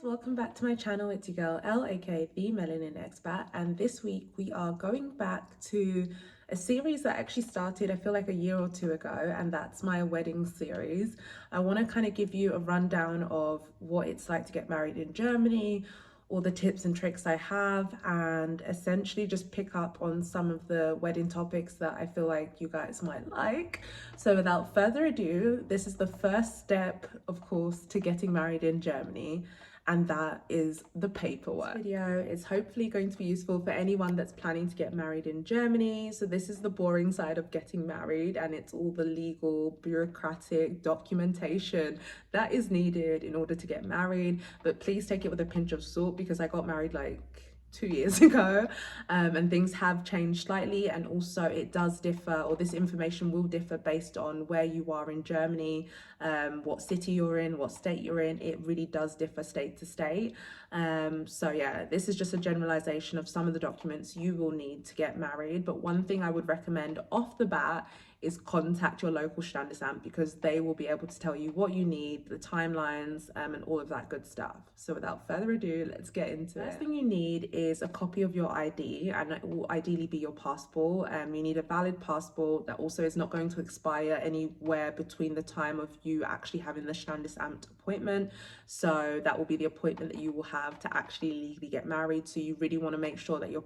welcome back to my channel. It's your girl Elle, aka the Melanin Expat, and this week we are going back to a series that actually started I feel like a year or two ago, and that's my wedding series. I want to kind of give you a rundown of what it's like to get married in Germany, all the tips and tricks I have, and essentially just pick up on some of the wedding topics that I feel like you guys might like. So without further ado, this is the first step, of course, to getting married in Germany, and that is the paperwork. This video is hopefully going to be useful for anyone that's planning to get married in Germany. So this is the boring side of getting married, and it's all the legal, bureaucratic documentation that is needed in order to get married. But please take it with a pinch of salt, because I got married like 2 years ago, and things have changed slightly, and also it does differ, or this information will differ based on where you are in Germany, what city you're in, what state you're in. It really does differ state to state. So yeah, this is just a generalization of some of the documents you will need to get married. But one thing I would recommend off the bat is contact your local Standesamt, because they will be able to tell you what you need, the timelines, and all of that good stuff. So without further ado, let's get into it. First thing you need is a copy of your ID, and it will ideally be your passport. You need a valid passport that also is not going to expire anywhere between the time of you actually having the Standesamt appointment. So that will be the appointment that you will have to actually legally get married. So you really want to make sure that your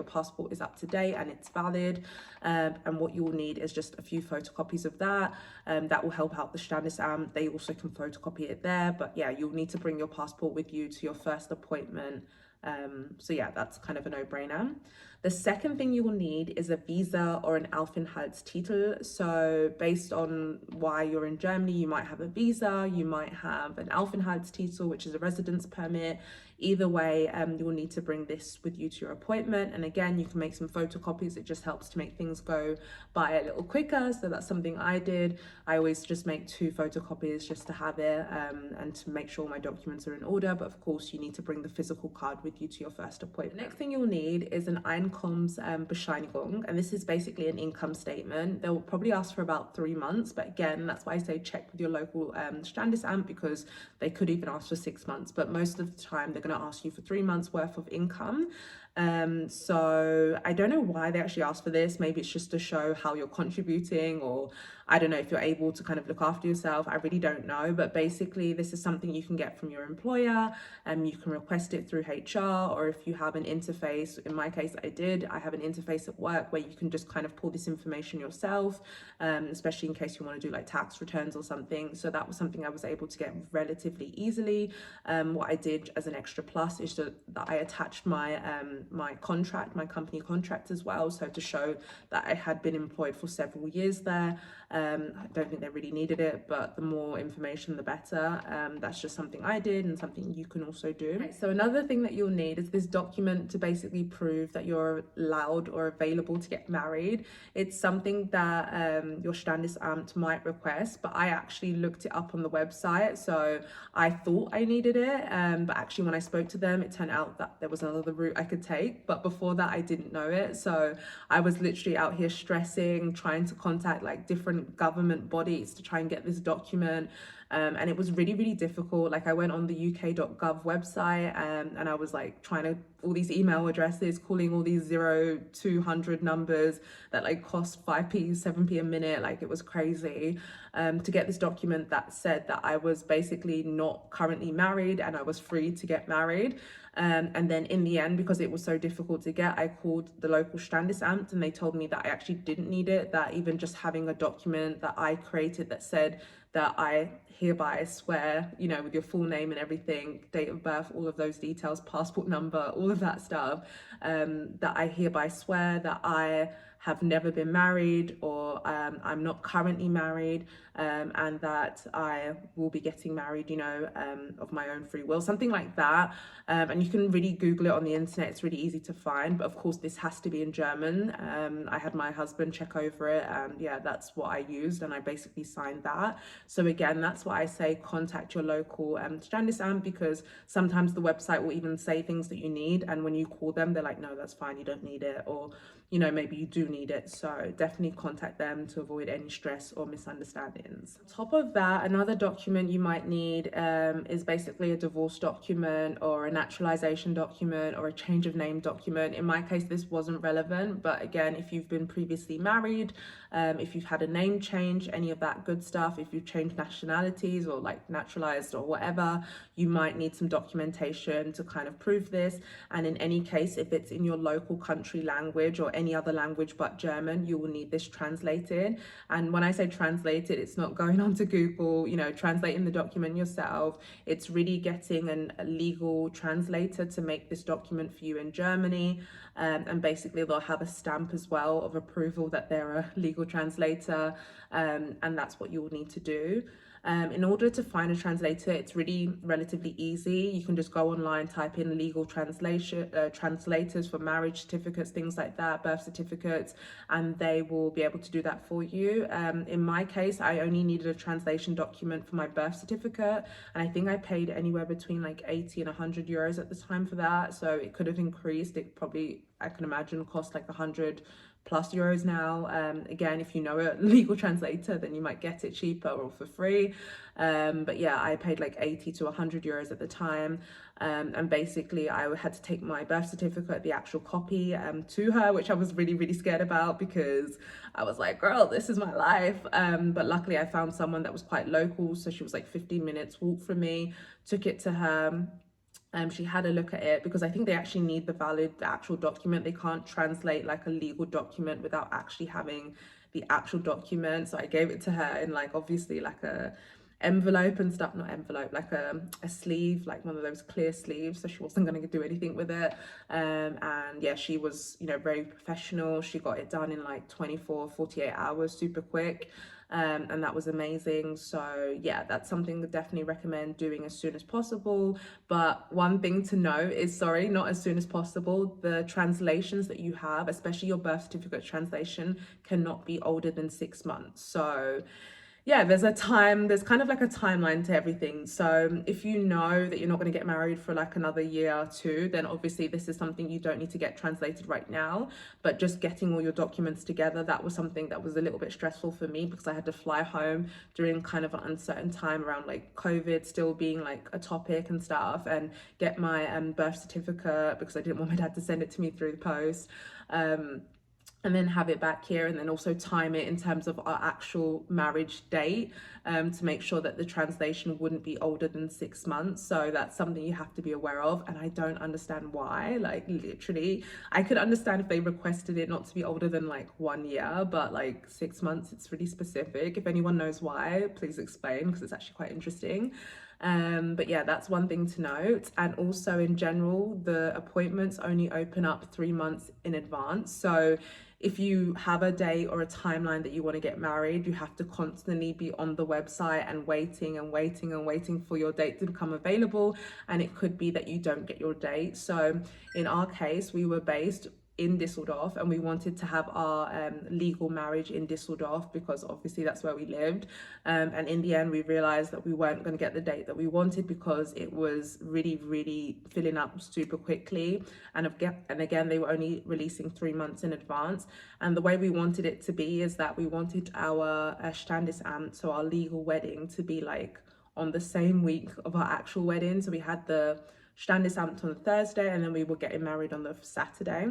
passport is up to date and it's valid. And what you will need is just a few photocopies of that. That will help out the Standesamt. They also can photocopy it there. But yeah, you'll need to bring your passport with you to your first appointment. So yeah, that's kind of a no-brainer. The second thing you will need is a visa or an Aufenthaltstitel. So based on why you're in Germany, you might have a visa, you might have an Aufenthaltstitel, which is a residence permit. Either way, you will need to bring this with you to your appointment. And again, you can make some photocopies. It just helps to make things go by a little quicker. So that's something I did. I always just make 2 photocopies just to have it, and to make sure my documents are in order. But of course, you need to bring the physical card with you to your first appointment. The next thing you'll need is an Einkommensbescheinigung, and this is basically an income statement. They'll probably ask for about 3 months, but again, that's why I say check with your local Standesamt, because they could even ask for 6 months, but most of the time they're going to ask you for 3 months worth of income. So I don't know why they actually ask for this. Maybe it's just to show how you're contributing, or I don't know if you're able to kind of look after yourself. I really don't know, but basically this is something you can get from your employer, and you can request it through HR, or if you have an interface. In my case, I have an interface at work where you can just kind of pull this information yourself, especially in case you want to do like tax returns or something. So that was something I was able to get relatively easily. What I did as an extra plus is that I attached my my company contract as well, so to show that I had been employed for several years there. I don't think they really needed it, but the more information the better. That's just something I did, and something you can also do. Okay, so another thing that you'll need is this document to basically prove that you're allowed or available to get married. It's something that your Standesamt might request, but I actually looked it up on the website, so I thought I needed it, but actually when I spoke to them, it turned out that there was another route I could take. But before that, I didn't know it, so I was literally out here stressing, trying to contact like different government bodies to try and get this document. And it was really difficult. Like I went on the uk.gov website, and I was like trying to, all these email addresses, calling all these 0200 numbers that like cost 5p 7p a minute. Like it was crazy, to get this document that said that I was basically not currently married and I was free to get married. And then in the end, because it was so difficult to get, I called the local Standesamt, and they told me that I actually didn't need it, that even just having a document that I created that said that I hereby swear, you know, with your full name and everything, date of birth, all of those details, passport number, all of that stuff, that I hereby swear that I have never been married, or I'm not currently married, and that I will be getting married, you know, of my own free will, something like that. And you can really Google it on the internet. It's really easy to find, but of course this has to be in German. I had my husband check over it, and yeah, that's what I used, and I basically signed that. So again, that's why I say contact your local Standesamt, because sometimes the website will even say things that you need, and when you call them, they're like, no, that's fine, you don't need it. Or, you know, maybe you do do need it, so definitely contact them to avoid any stress or misunderstandings. On top of that, another document you might need is basically a divorce document or a naturalization document or a change of name document. In my case, this wasn't relevant, but again, if you've been previously married, if you've had a name change, any of that good stuff, if you've changed nationalities or like naturalized or whatever, you might need some documentation to kind of prove this. And in any case, if it's in your local country language or any other language but German, you will need this translated. And when I say translated, it's not going on to Google, you know, translating the document yourself. It's really getting a legal translator to make this document for you in Germany. And basically they'll have a stamp as well of approval that they're a legal translator, and that's what you'll need to do. In order to find a translator, it's really relatively easy. You can just go online, type in legal translators for marriage certificates, things like that, birth certificates, and they will be able to do that for you. In my case, I only needed a translation document for my birth certificate, and I think I paid anywhere between like 80 and 100 euros at the time for that. So it could have increased. It probably, I can imagine, cost like 100 plus euros now. Again, if you know a legal translator, then you might get it cheaper or for free. But yeah, I paid like 80 to 100 euros at the time. And basically I had to take my birth certificate, the actual copy, to her, which I was really, really scared about because I was like, girl, this is my life. But luckily I found someone that was quite local. So she was like 15 minutes walk from me, took it to her. She had a look at it because I think they actually need the actual document. They can't translate like a legal document without actually having the actual document. So I gave it to her in like obviously like a envelope and stuff, not envelope, like a sleeve, like one of those clear sleeves, so she wasn't going to do anything with it. And yeah, she was, you know, very professional. She got it done in like 48 hours, super quick. And that was amazing. So yeah, that's something I definitely recommend doing as soon as possible. But one thing to note is, sorry, not as soon as possible, the translations that you have, especially your birth certificate translation, cannot be older than 6 months. So yeah, there's kind of like a timeline to everything. So if you know that you're not going to get married for like another year or two, then obviously this is something you don't need to get translated right now. But just getting all your documents together, that was something that was a little bit stressful for me because I had to fly home during kind of an uncertain time around like COVID still being like a topic and stuff, and get my birth certificate because I didn't want my dad to send it to me through the post. And then have it back here, and then also time it in terms of our actual marriage date, to make sure that the translation wouldn't be older than 6 months. So that's something you have to be aware of, and I don't understand why. Like literally, I could understand if they requested it not to be older than like 1 year, but like 6 months, it's really specific. If anyone knows why, please explain, because it's actually quite interesting. But yeah, that's one thing to note. And also in general, the appointments only open up 3 months in advance. So if you have a date or a timeline that you want to get married, you have to constantly be on the website and waiting for your date to become available. And it could be that you don't get your date. So in our case, we were based in Düsseldorf, and we wanted to have our legal marriage in Düsseldorf because obviously that's where we lived. And in the end, we realized that we weren't going to get the date that we wanted because it was really, really filling up super quickly. And again, they were only releasing 3 months in advance. And the way we wanted it to be is that we wanted our Standesamt, so our legal wedding, to be like on the same week of our actual wedding. So we had the Standesamt on the Thursday, and then we were getting married on the Saturday.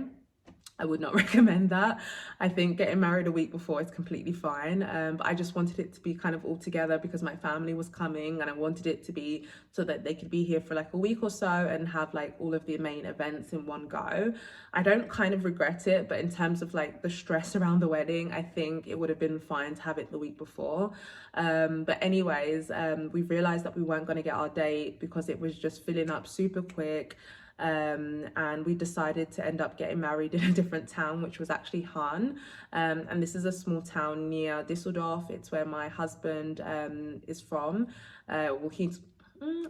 I would not recommend that. I think getting married a week before is completely fine. But I just wanted it to be kind of all together because my family was coming, and I wanted it to be so that they could be here for like a week or so and have like all of the main events in one go. I don't kind of regret it, but in terms of like the stress around the wedding, I think it would have been fine to have it the week before. But anyways, we realized that we weren't going to get our date because it was just filling up super quick. And we decided to end up getting married in a different town, which was actually Hahn. And this is a small town near Düsseldorf. It's where my husband is from. Well,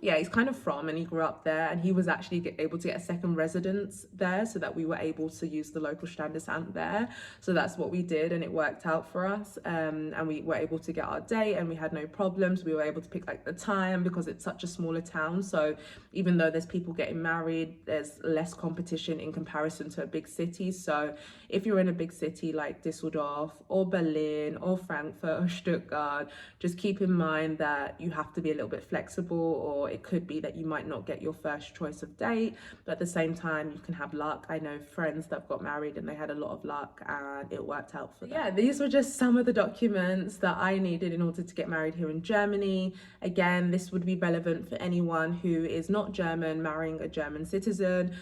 Yeah, he's kind of from, and he grew up there, and he was actually able to get a second residence there so that we were able to use the local Standesamt there. So that's what we did, and it worked out for us. And we were able to get our date, and we had no problems. We were able to pick like the time because it's such a smaller town. So even though there's people getting married, there's less competition in comparison to a big city. So if you're in a big city like Düsseldorf or Berlin or Frankfurt or Stuttgart, just keep in mind that you have to be a little bit flexible, or it could be that you might not get your first choice of date, but at the same time you can have luck. I know friends that got married and they had a lot of luck and it worked out for them. Yeah, these were just some of the documents that I needed in order to get married here in Germany. Again, this would be relevant for anyone who is not German marrying a German citizen.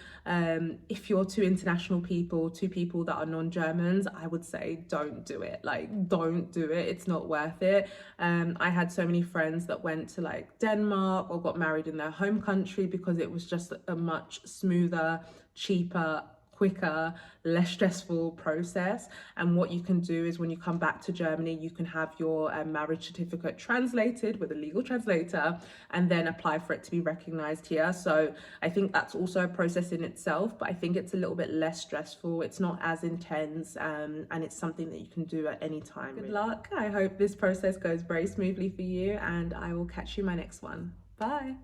If you're two international people, two people that are non-Germans, I would say don't do it. Like, don't do it. It's not worth it. I had so many friends that went to like Denmark or got married in their home country because it was just a much smoother, cheaper, quicker, less stressful process. And what you can do is when you come back to Germany, you can have your marriage certificate translated with a legal translator and then apply for it to be recognized here. So I think that's also a process in itself, but I think it's a little bit less stressful. It's not as intense, and it's something that you can do at any time. Good luck. I hope this process goes very smoothly for you, and I will catch you in my next one. Bye.